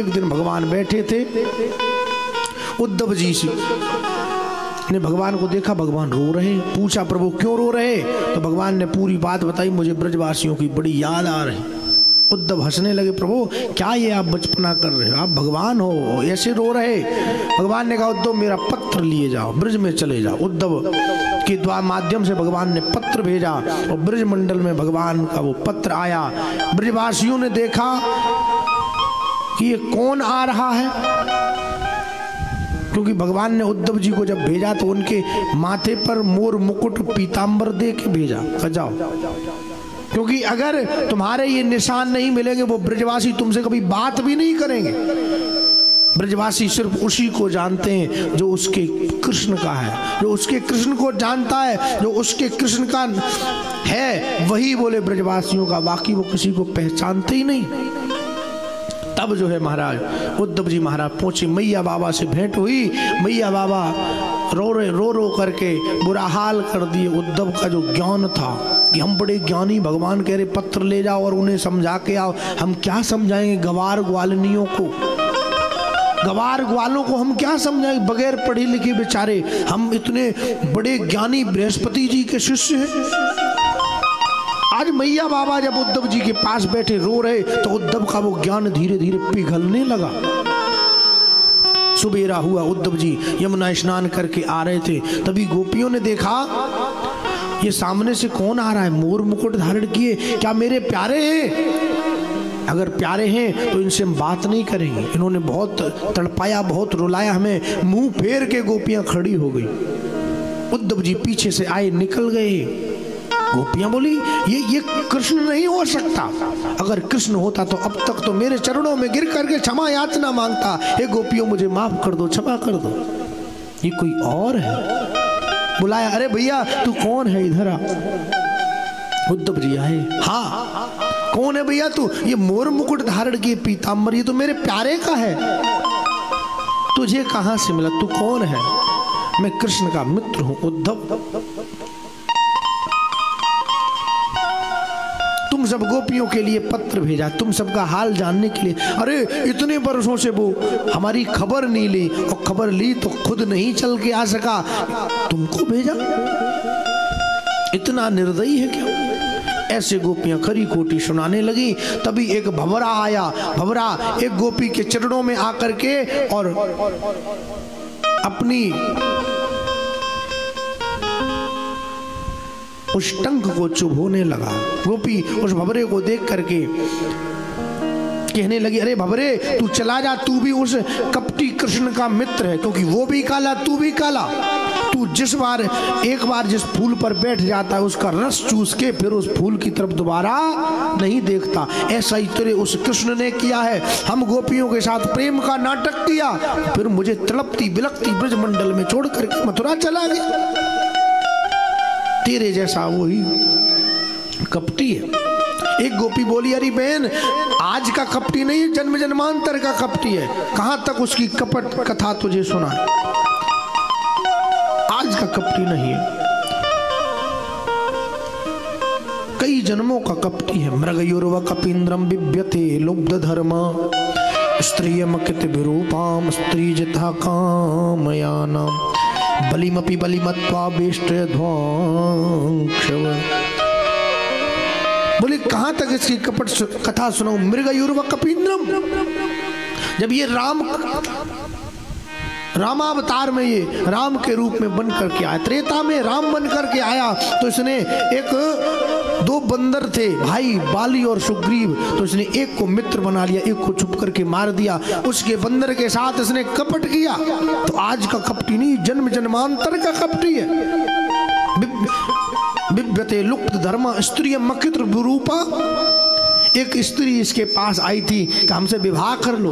एक दिन भगवान बैठे थे, उद्धव जी से ने भगवान को देखा, भगवान रो रहे। पूछा प्रभु क्यों रो रहे? तो भगवान ने पूरी बात बताई, मुझे ब्रजवासियों की बड़ी याद आ रही। उद्धव हंसने लगे, प्रभु क्या ये आप बचपना कर रहे हो, आप भगवान हो, ऐसे रो रहे? भगवान ने कहा उद्धव मेरा पत्र लिए जाओ, ब्रज में चले जाओ। उद्धव के द्वारा माध्यम से भगवान ने पत्र भेजा और ब्रज मंडल में भगवान का वो पत्र आया। ब्रजवासियों ने देखा कि ये कौन आ रहा है, क्योंकि भगवान ने उद्धव जी को जब भेजा तो उनके माथे पर मोर मुकुट पीतांबर दे के भेजा, जाओ, क्योंकि अगर तुम्हारे ये निशान नहीं मिलेंगे वो ब्रजवासी तुमसे कभी बात भी नहीं करेंगे। ब्रजवासी सिर्फ उसी को जानते हैं जो उसके कृष्ण का है, जो उसके कृष्ण को जानता है, जो उसके कृष्ण का है वही बोले ब्रजवासियों का, बाकी वो किसी को पहचानते ही नहीं। तब जो है महाराज उद्धव जी महाराज पहुंचे, मैया बाबा से भेंट हुई। मैया बाबा रो करके बुरा हाल कर दिए। उद्धव का जो ज्ञान था कि हम बड़े ज्ञानी, भगवान कह रहे पत्र ले जाओ और उन्हें समझा के आओ, हम क्या समझाएंगे गवार ग्वालनियों को, गवार ग्वालों को हम क्या समझाएंगे, बगैर पढ़े लिखे बेचारे, हम इतने बड़े ज्ञानी बृहस्पति जी के शिष्य हैं। आज मैया बाबा जब उद्धव जी के पास बैठे रो रहे तो उद्धव का वो ज्ञान धीरे धीरे पिघलने लगा। सुबेरा हुआ, उद्धव जी यमुना स्नान करके आ रहे थे, तभी गोपियों ने देखा ये सामने से कौन आ रहा है, मोर मुकुट धारण किए, क्या मेरे प्यारे हैं? अगर प्यारे हैं तो इनसे हम बात नहीं करेंगे। इन्होंने बहुत तड़पाया, बहुत रुलाया हमें। मुंह फेर के गोपियां खड़ी हो गई। उद्धव जी पीछे से आए, निकल गए। गोपियां बोली ये कृष्ण नहीं हो सकता, अगर कृष्ण होता तो अब तक तो मेरे चरणों में गिर करके क्षमा याचना मांगता। हे गोपियों मुझे माफ कर दो, क्षमा कर दो। ये कोई और है? बुलाया, अरे भैया तू कौन है, इधर आ। उद्धव जी आए, हाँ कौन है भैया तू? ये मोर मुकुट धारण किए पीतांबर, ये तो मेरे प्यारे का है। तुझे कहां से मिला, तू कौन है? मैं कृष्ण का मित्र हूं उद्धव। तुम सब गोपियों के लिए पत्र भेजा, तुम सबका हाल जानने के लिए। अरे इतने वर्षों से वो हमारी खबर नहीं ली, और खबर ली तो खुद नहीं चल के आ सका, तुमको भेजा। इतना निर्दयी है क्या? ऐसे गोपियां खरी खोटी सुनाने लगी। तभी एक भंवरा आया। भंवरा एक गोपी के चरणों में आकर के और अपनी उस टंक को चुभोने लगा। गोपी उस भंवरे को देख करके कहने लगी, अरे भंवरे तू चला जा, तू भी उस कपटी कृष्ण का मित्र है, क्योंकि वो भी काला तू भी काला। तू एक बार जिस फूल पर बैठ जाता है उसका रस चूस के फिर उस फूल की तरफ दोबारा नहीं देखता। ऐसा ही तेरे उस कृष्ण ने किया है। हम गोपियों के साथ प्रेम का नाटक किया, फिर मुझे तड़पती बिलखती ब्रज मंडल में छोड़ करके मथुरा चला गया। तेरे जैसा वही कपटी है। एक गोपी बोली, अरे बहन आज का कपटी नहीं, जन्म जन्मांतर का कपटी है। कहां तक उसकी कपट कथा तुझे सुना, आज का कपटी नहीं है, कई जन्मों का कपटी है। मृगयोर्व कपींद्रम बिभ्यते लुब्ध धर्म स्त्रियमकित विरूपाम स्त्री जिता कामयानाम बलिमपि बलिमत्वा बेष्ट्य ध्वंक्षव। बोले कहां तक इसकी कपट कथा सुनाऊं? मृगयुर्व कपींद्रम, जब ये रामावतार में ये राम के रूप में बन करके आया, त्रेता में राम बन करके आया, तो इसने दो बंदर थे भाई बाली और सुग्रीव, तो इसने एक को मित्र बना लिया, एक को छुप करके मार दिया। उसके बंदर के साथ इसने कपट किया। तो आज का कपटी नहीं, जन्म जन्मांतर का कपटी है। बिभ्यते लुप्त धर्म स्त्री मकित्र विरूपा। एक स्त्री इसके पास आई थी कि हमसे विवाह कर लो।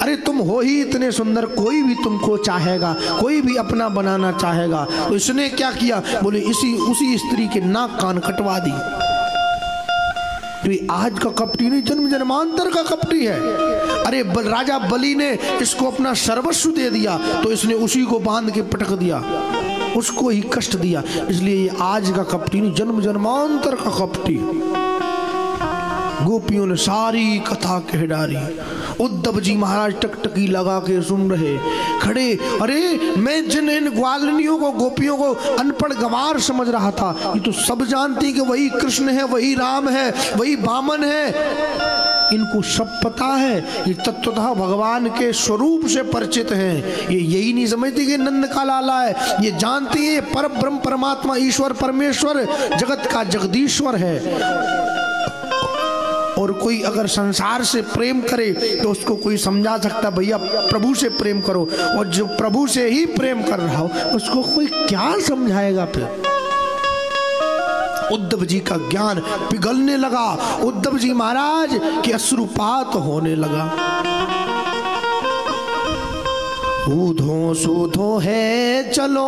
अरे तुम हो ही इतने सुंदर, कोई भी तुमको चाहेगा, कोई भी अपना बनाना चाहेगा। तो इसने क्या किया? बोले उसी स्त्री के नाक कान कटवा दी। तो आज का कपटी नहीं, जन्म जन्मांतर का कपटी है। अरे राजा बलि ने इसको अपना सर्वस्व दे दिया, तो इसने उसी को बांध के पटक दिया, उसको ही कष्ट दिया। इसलिए ये आज का कपटी नहीं, जन्म जन्मांतर का कपटी। गोपियों ने सारी कथा कह डाली। उद्धव जी महाराज टकटकी लगा के सुन रहे खड़े। अरे मैं जिन इन ग्वालिनियों को, गोपियों को अनपढ़ गवार समझ रहा था, ये तो सब जानती कि वही कृष्ण है, वही राम है, वही वामन है। इनको सब पता है, ये तत्वतः भगवान के स्वरूप से परिचित हैं। ये यही नहीं समझती कि नंद का लाला है, ये जानती है पर ब्रह्म परमात्मा ईश्वर परमेश्वर जगत का जगदीश्वर है। और कोई अगर संसार से प्रेम करे तो उसको कोई समझा सकता भैया प्रभु से प्रेम करो, और जो प्रभु से ही प्रेम कर रहा हो उसको कोई क्या समझाएगा। फिर उद्धव जी का ज्ञान पिघलने लगा, उद्धव जी महाराज के अश्रुपात होने लगा। ऊधो सूधो है चलो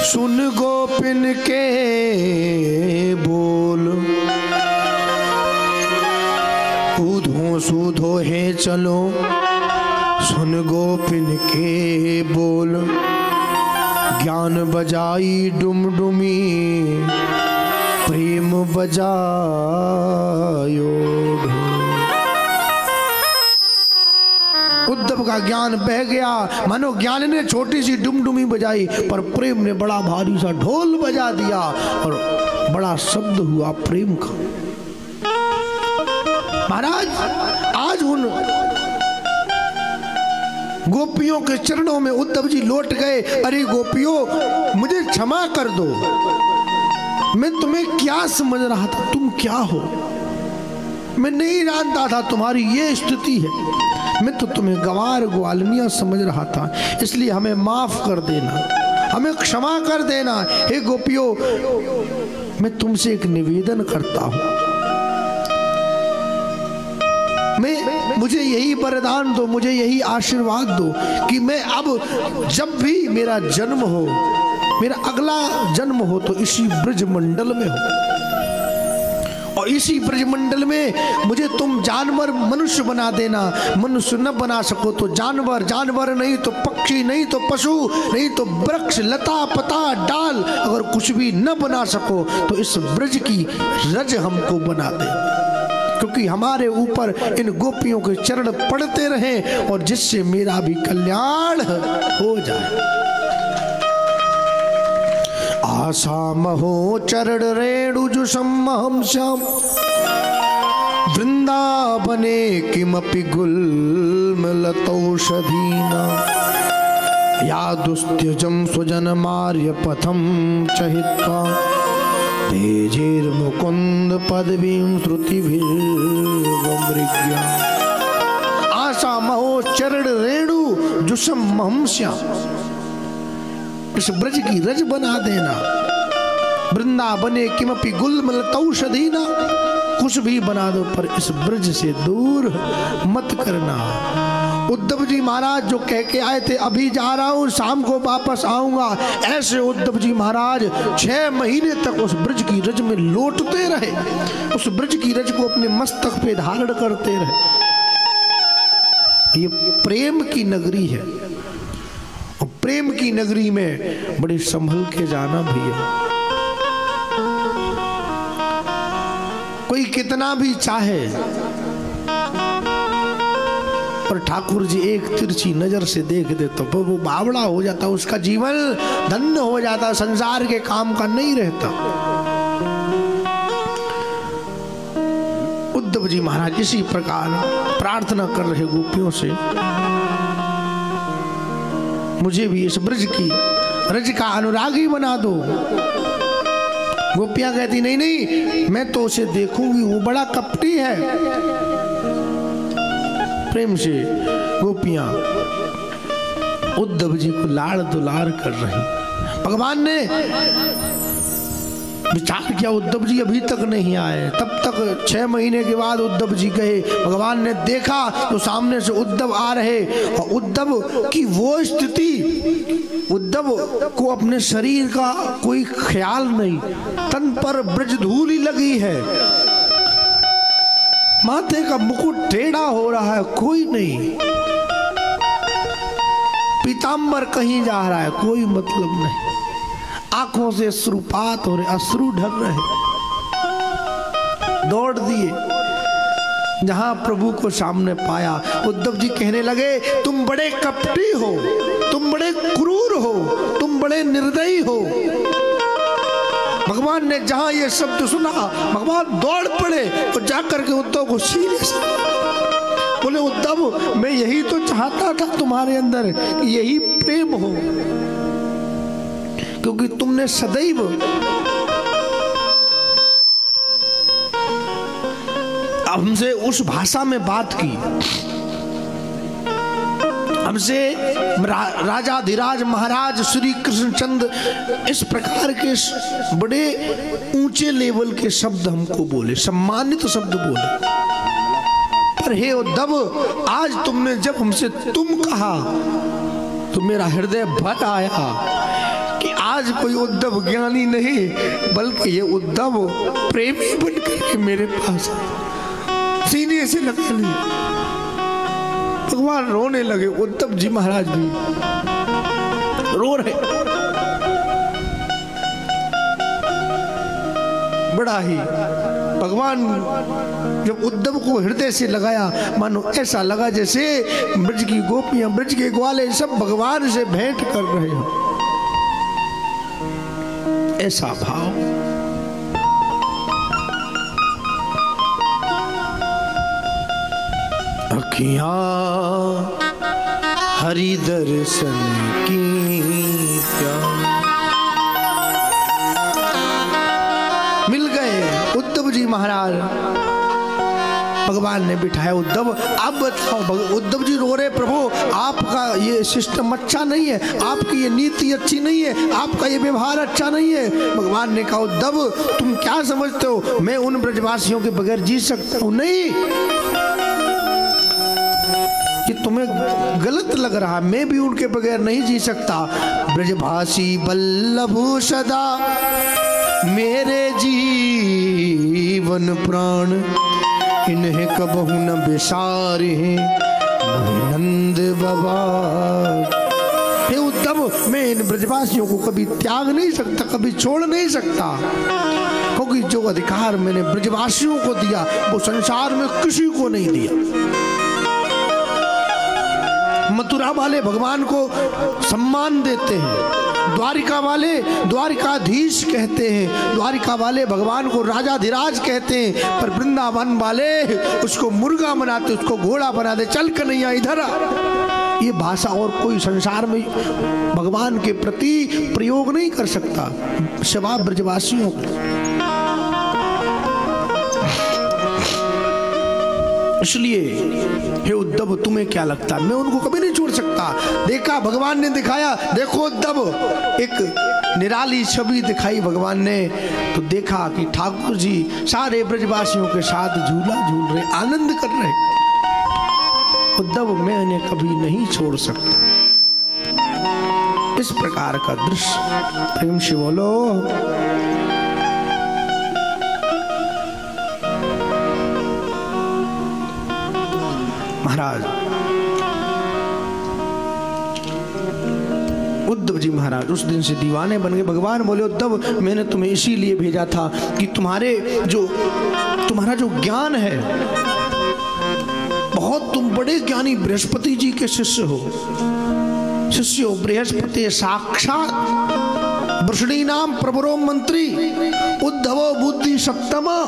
सुन गोपिन के बोल, ऊधो सूधो है चलो सुन गोपिन के बोल, ज्ञान बजाई डुमडुमी प्रेम बजायो ढोल। उद्धव का ज्ञान बह गया, मानो ज्ञान ने छोटी सी डुमडुमी बजाई पर प्रेम ने बड़ा भारी सा ढोल बजा दिया और बड़ा शब्द हुआ प्रेम का। महाराज आज उन गोपियों के चरणों में उद्धव जी लौट गए। अरे गोपियों मुझे क्षमा कर दो, मैं तुम्हें क्या समझ रहा था, तुम क्या हो, मैं नहीं जानता था तुम्हारी ये स्थिति है, मैं तो तुम्हें गवार ग्वालिनिया समझ रहा था, इसलिए हमें माफ कर देना, हमें क्षमा कर देना। हे गोपियों मैं तुमसे एक निवेदन करता हूं, मुझे यही वरदान दो, मुझे यही आशीर्वाद दो कि मैं अब जब भी मेरा जन्म हो, मेरा अगला जन्म हो तो इसी ब्रजमंडल में हो, और इसी ब्रजमंडल में मुझे तुम जानवर मनुष्य बना देना। मनुष्य न बना सको तो जानवर, जानवर नहीं तो पक्षी, नहीं तो पशु, नहीं तो वृक्ष लता पता डाल, अगर कुछ भी न बना सको तो इस ब्रज की रज हमको बना दे, क्योंकि हमारे ऊपर इन गोपियों के चरण पड़ते रहे और जिससे मेरा भी कल्याण हो जाए। आशा महो चरण रेणु जुषम श्याम वृंदावने किमपि गुल्मलतौषधीना या दुस्त्यजं स्वजन मार्य पथम चहित्वा मुकुंद पदवीं श्रुतिभिर्गमृग्या। आशा महो चरण रेणु जुषम महम श्याम, इस ब्रज की रज बना देना। वृंदावने किमपि गुल्मलतौषधीना, कुछ भी बना दो पर इस ब्रज से दूर मत करना। उद्धव जी महाराज जो कह के आए थे अभी जा रहा हूं शाम को वापस आऊंगा, ऐसे उद्धव जी महाराज 6 महीने तक उस ब्रज की रज में लौटते रहे, उस ब्रज की रज को अपने मस्तक पे धारण करते रहे। ये प्रेम की नगरी है, और प्रेम की नगरी में बड़ी संभल के जाना भैया। कोई कितना भी चाहे पर ठाकुर जी एक तिरछी नजर से देख दे तो वो बावड़ा हो जाता, उसका जीवन धन्य हो जाता, संसार के काम का नहीं रहता। उद्धव जी महाराज इसी प्रकार प्रार्थना कर रहे गोपियों से, मुझे भी इस ब्रज की रज का अनुरागी बना दो। गोपियां कहती नहीं नहीं मैं तो उसे देखूंगी, वो बड़ा कपटी है। प्रेम से गोपियां उद्धव जी को लाड़ दुलार कर रही। भगवान ने विचार किया उद्धव जी अभी तक नहीं आए, तब तक 6 महीने के बाद उद्धव जी गए। भगवान ने देखा तो सामने से उद्धव आ रहे, और उद्धव की वो स्थिति, उद्धव को अपने शरीर का कोई ख्याल नहीं, तन पर ब्रज धूलि लगी है, माथे का मुकुट टेढ़ा हो रहा है, कोई नहीं, पीतांबर कहीं जा रहा है, कोई मतलब नहीं, आंखों से अश्रुपात हो रहे, अश्रु ढर रहे। दौड़ दिए जहां प्रभु को सामने पाया, उद्धव जी कहने लगे तुम बड़े कपटी हो, तुम बड़े क्रूर हो, तुम बड़े निर्दयी हो। भगवान ने जहां ये शब्द सुना, भगवान दौड़ पड़े और जाकर के उद्धव को सीरियस बोले, उद्धव मैं यही तो चाहता था तुम्हारे अंदर, यही प्रेम हो, क्योंकि तुमने सदैव हमसे उस भाषा में बात की, हमसे राजाधिराज महाराज श्री कृष्णचंद्र इस प्रकार के बड़े ऊंचे लेवल के शब्द हमको बोले, सम्मानित शब्द बोले। पर हे उद्धव, आज तुमने जब हमसे तुम कहा तो मेरा हृदय भर आया कि आज कोई उद्धव ज्ञानी नहीं, बल्कि ये उद्धव प्रेमी बनकर के मेरे पास सीने से लगा लिए। भगवान रोने लगे, उद्धव जी महाराज भी रो रहे। बड़ा ही भगवान जब उद्धव को हृदय से लगाया, मानो ऐसा लगा जैसे ब्रज की गोपियां, ब्रज के ग्वाले सब भगवान से भेंट कर रहे हो, ऐसा भाव। अखियां हरि दर्शन की प्यास, मिल गए उद्धव जी महाराज। भगवान ने बिठाया, उद्धव अब बताओ। उद्धव जी रो रहे, प्रभु आपका ये सिस्टम अच्छा नहीं है, आपकी ये नीति अच्छी नहीं है, आपका ये व्यवहार अच्छा नहीं है। भगवान ने कहा, उद्धव तुम क्या समझते हो, मैं उन ब्रजवासियों के बगैर जी सकता हूं? नहीं, कि तुम्हें गलत लग रहा, मैं भी उनके बगैर नहीं जी सकता। ब्रजभाषी वल्लभ सदा मेरे जीवन प्राण, इन्हें कबहू न बिसारे नंद बाबा। हे उद्धव, मैं इन ब्रजवासियों को कभी त्याग नहीं सकता, कभी छोड़ नहीं सकता, क्योंकि जो अधिकार मैंने ब्रजवासियों को दिया वो संसार में किसी को नहीं दिया। मथुरा वाले भगवान को सम्मान देते हैं, द्वारिका वाले द्वारिकाधीश कहते हैं, द्वारिका वाले भगवान को राजाधिराज कहते हैं, पर वृंदावन वाले उसको मुर्गा बनाते, उसको घोड़ा बनाते, चल कन्हैया इधर आ। ये भाषा और कोई संसार में भगवान के प्रति प्रयोग नहीं कर सकता सिवाय ब्रजवासियों को। इसलिए हे उद्धव, तुम्हें क्या लगता है मैं उनको कभी नहीं छोड़ सकता? देखा, भगवान ने दिखाया, देखो उद्धव, एक निराली छवि दिखाई भगवान ने, तो देखा कि ठाकुर जी सारे ब्रजवासियों के साथ झूला झूल रहे, आनंद कर रहे। उद्धव, मैं इन्हें कभी नहीं छोड़ सकता। इस प्रकार का दृश्य, प्रेम से बोलो। महाराज उद्धव जी महाराज उस दिन से दीवाने बन गए। भगवान बोले, उद्धव मैंने तुम्हें इसीलिए भेजा था कि तुम्हारा जो ज्ञान है, बहुत तुम बड़े ज्ञानी बृहस्पति जी के शिष्य हो। बृहस्पति साक्षात वृषणी नाम प्रवरो मंत्री, उद्धवो बुद्धि सप्तमा।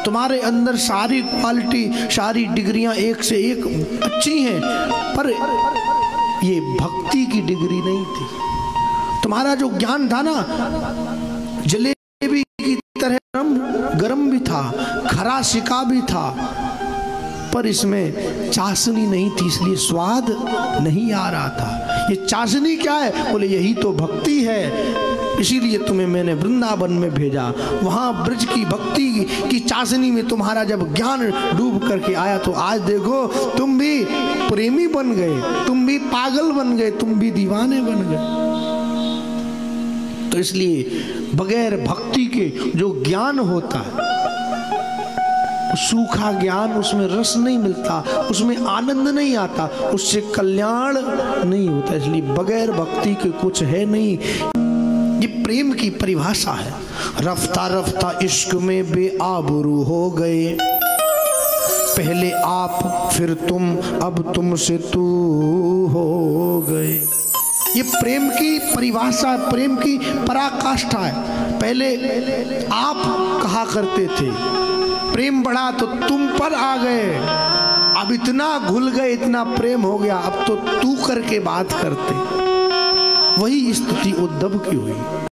तुम्हारे अंदर सारी क्वालिटी, सारी डिग्रियां एक से एक अच्छी हैं, पर ये भक्ति की डिग्री नहीं थी। तुम्हारा जो ज्ञान था ना, जलेबी की तरह गरम भी था, खरा सिका भी था, पर इसमें चाशनी नहीं थी, इसलिए स्वाद नहीं आ रहा था। ये चाशनी क्या है? बोले यही तो भक्ति है, इसीलिए तुम्हें मैंने वृंदावन में भेजा। वहां ब्रज की भक्ति की चाशनी में तुम्हारा जब ज्ञान डूब करके आया, तो आज देखो तुम भी प्रेमी बन गए, तुम भी पागल बन गए, तुम भी दीवाने बन गए। तो इसलिए बगैर भक्ति के जो ज्ञान होता है, सूखा ज्ञान, उसमें रस नहीं मिलता, उसमें आनंद नहीं आता, उससे कल्याण नहीं होता। इसलिए बगैर भक्ति के कुछ है नहीं। ये प्रेम की परिभाषा है। रफ्ता रफ्ता इश्क में बेआबरू हो गए, पहले आप फिर तुम, अब तुमसे तू हो गए। ये प्रेम की परिभाषा, प्रेम की पराकाष्ठा है। पहले आप कहा करते थे, प्रेम बढ़ा तो तुम पर आ गए, अब इतना घुल गए, इतना प्रेम हो गया, अब तो तू करके बात करते। वही स्थिति उद्धव की हुई।